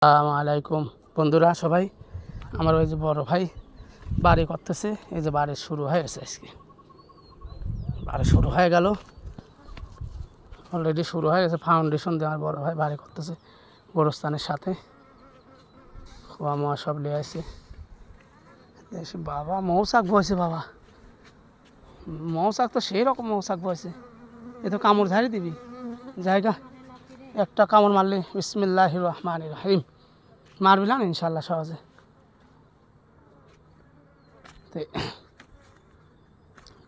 আসসালামু আলাইকুম বন্ধুরা সবাই। আমার ওই যে বড় ভাই বাড়ি করতেছে, এই যে বাড়ি শুরু হয়ে গেছে। আজকে বাড়ি শুরু হয়ে গেল, অলরেডি শুরু হয়ে গেছে। ফাউন্ডেশন দিয়ে আমার বড় ভাই বাড়ি করতেছে গোরস্থানের সাথে। খোয়া মোয়া সব নিয়ে আসে। বাবা মৌচাক বয়েছে, বাবা মৌচাক তো সেই রকম মৌচাক বয়েছে। এ তো কামড় ঝাড়ি দিবি জায়গা, একটা কামড় মারলে বিসমিল্লাহির রহমানির রহিম মারবি না ইনশাল্লাহ সহজে। তো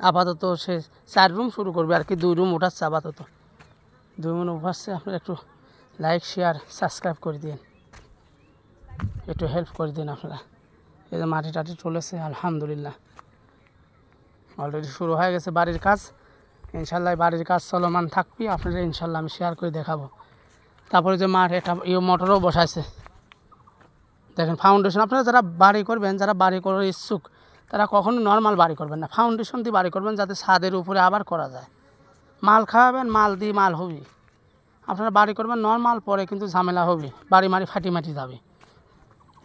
আপাতত সে 4 রুম শুরু করবে আর কি, 2 রুম উঠাচ্ছে আপাতত, 2 রুম উঠাচ্ছে। আপনারা একটু লাইক শেয়ার সাবস্ক্রাইব করে দিন, একটু হেল্প করে দিন আপনারা। এই যে মাটি টাটি চলেছে আলহামদুলিল্লাহ, অলরেডি শুরু হয়ে গেছে বাড়ির কাজ। ইনশাল্লাহ বাড়ির কাজ চলমান থাকবি, আপনারা ইনশাল্লাহ আমি শেয়ার করে দেখাবো। তারপরে যে মাঠ এটা মোটরও বসাইছে দেখেন, ফাউন্ডেশন। আপনারা যারা বাড়ি করবেন, যারা বাড়ি করার ইচ্ছুক, তারা কখনো নর্মাল বাড়ি করবেন না, ফাউন্ডেশন দিয়ে বাড়ি করবেন, যাতে ছাদের উপরে আবার করা যায়। মাল খাওয়াবেন, মাল দিয়ে মাল হবে। আপনারা বাড়ি করবেন নর্মাল, পরে কিন্তু ঝামেলা হবে, বাড়ি মারি ফাটি মাটি যাবে,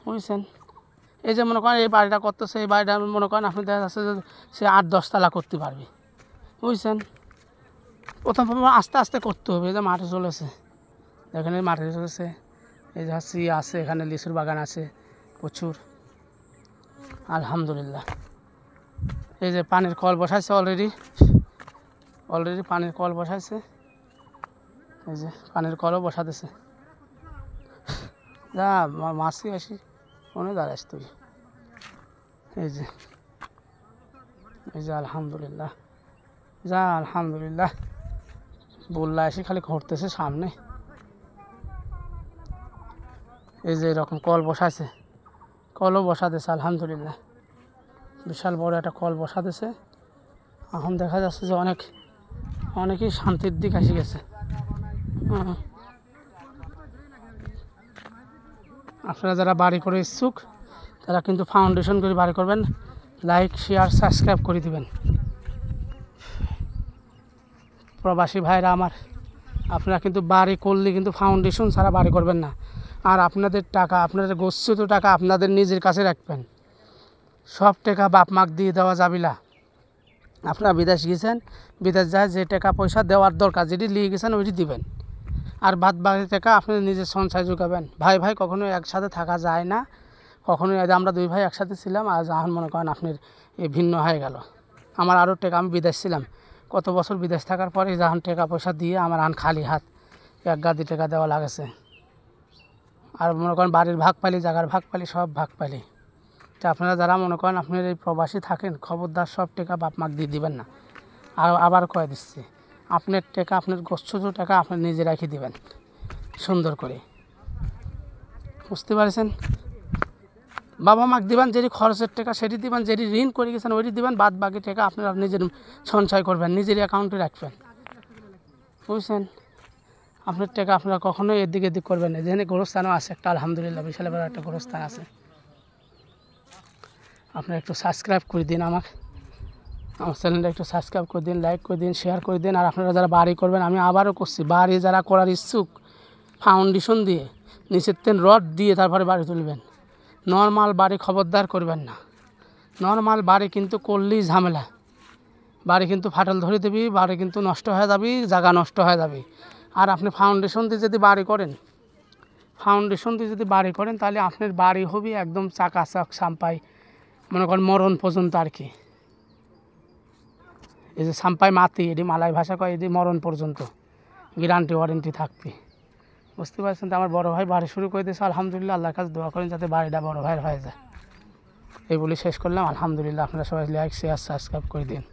বুঝছেন। এই যে মনে করেন এই বাড়িটা করতেছে, এই বাড়িটা মনে করেন আপনি দেখা যাচ্ছে যে সে 8-10 তলা করতে পারবে, বুঝছেন। প্রথম আস্তে আস্তে করতে হবে। এই যে মাঠে চলেছে দেখেন, এই মাঠে চলেছে, এই যে হাসি আছে, এখানে লিচুর বাগান আছে প্রচুর আলহামদুলিল্লাহ। এই যে পানির কল বসাইছে, অলরেডি পানির কল বসাইছে। এই যে পানির কলও বসাতেছে। যা মাছি আসি মনে দাঁড়াইস তুই। এই যে আলহামদুলিল্লাহ, যা আলহামদুলিল্লাহ। বললা এসে খালি ঘুরতেছে সামনে। এই যে এরকম কল বসাইছে, কলও বসাতেছে আলহামদুলিল্লাহ। বিশাল বড় একটা কল বসাতেছে। এখন দেখা যাচ্ছে যে অনেকেই শান্তির দিক এসে গেছে। আপনারা যারা বাড়ি করে ইচ্ছুক, তারা কিন্তু ফাউন্ডেশন করে বাড়ি করবেন। লাইক শেয়ার সাবস্ক্রাইব করে দিবেন। প্রবাসী ভাইরা আমার, আপনারা কিন্তু বাড়ি করলে কিন্তু ফাউন্ডেশন ছাড়া বাড়ি করবেন না। আর আপনাদের টাকা, আপনাদের গচ্ছিত টাকা আপনাদের নিজের কাছে রাখবেন। সব টাকা বাপ মাক দিয়ে দেওয়া যাবে না। আপনারা বিদেশ গেছেন, বিদেশ যায় যে টাকা পয়সা দেওয়ার দরকার, যেটি নিয়ে গেছেন ওইটি দিবেন। আর বাদ বাকি টাকা আপনি নিজের সঞ্চয় যোগাবেন। ভাই ভাই কখনো একসাথে থাকা যায় না, কখনোই। আমরা 2 ভাই একসাথে ছিলাম, আর যখন মনে করেন আপনার ভিন্ন হয়ে গেল। আমার আরও টাকা, আমি বিদেশ ছিলাম কত বছর, বিদেশ থাকার পরে যখন টাকা পয়সা দিয়ে আমার খালি হাত 1 গাদি টাকা দেওয়া লাগেছে। আর মনে করেন বাড়ির ভাগ পালি, জায়গার ভাগ পালি, সব ভাগ পালি। তো আপনারা যারা মনে করেন আপনার এই প্রবাসী থাকেন, খবরদার সব টাকা বাপ মাক দিয়ে দিবেন না। আর আবার কয়ে দিচ্ছি, আপনার টাকা, আপনার গচ্ছিত টাকা আপনি নিজে রেখে দিবেন সুন্দর করে, বুঝতে পারছেন। বাবা মাক দিবেন, যেটি খরচের টাকা সেটি দিবেন, যেটি ঋণ করে গেছেন ওইটি দিবেন। বাদ বাকি টাকা আপনারা নিজের সঞ্চয় করবেন, নিজের অ্যাকাউন্টে রাখবেন, বুঝছেন। আপনার টাকা আপনারা কখনোই এদিক করবেন না। যেখানে গোরস্থানও আছে একটা আলহামদুলিল্লাহ, বিশাল বড় একটা গোরস্থান আছে। আপনারা একটু সাবস্ক্রাইব করে দিন, আমার চ্যানেলটা একটু সাবস্ক্রাইব করে দিন, লাইক করে দিন, শেয়ার করে দিন। আর আপনারা যারা বাড়ি করবেন, আমি আবারও করছি, বাড়ি যারা করার ইচ্ছুক, ফাউন্ডেশন দিয়ে নিচের তেন রড দিয়ে তারপরে বাড়ি তুলবেন। নর্মাল বাড়ি খবরদার করবেন না। নর্মাল বাড়ি কিন্তু করলেই ঝামেলা, বাড়ি কিন্তু ফাটল ধরে দেবি, বাড়ি কিন্তু নষ্ট হয়ে যাবি, জায়গা নষ্ট হয়ে যাবে। আর আপনি ফাউন্ডেশন দিয়ে যদি বাড়ি করেন, তাহলে আপনার বাড়ি হবে একদম চাকাচাক সাম্পাই, মনে করেন মরণ পর্যন্ত আর কি। এই যে সাম্পাই মাতি, এটি মালাই ভাষা কয়, এটি মরণ পর্যন্ত গ্যারান্টি ওয়ারেন্টি থাকবে, বুঝতে পারছেন। তো আমার বড় ভাই বাড়ি শুরু করে দিয়েছে আলহামদুলিল্লাহ। আল্লাহর কাছে দোয়া করেন যাতে বাড়িটা বড় ভাইয়ের হয়ে যায়। এই বলে শেষ করলাম আলহামদুলিল্লাহ। আপনারা সবাই লাইক শেয়ার সাবস্ক্রাইব করে দিন।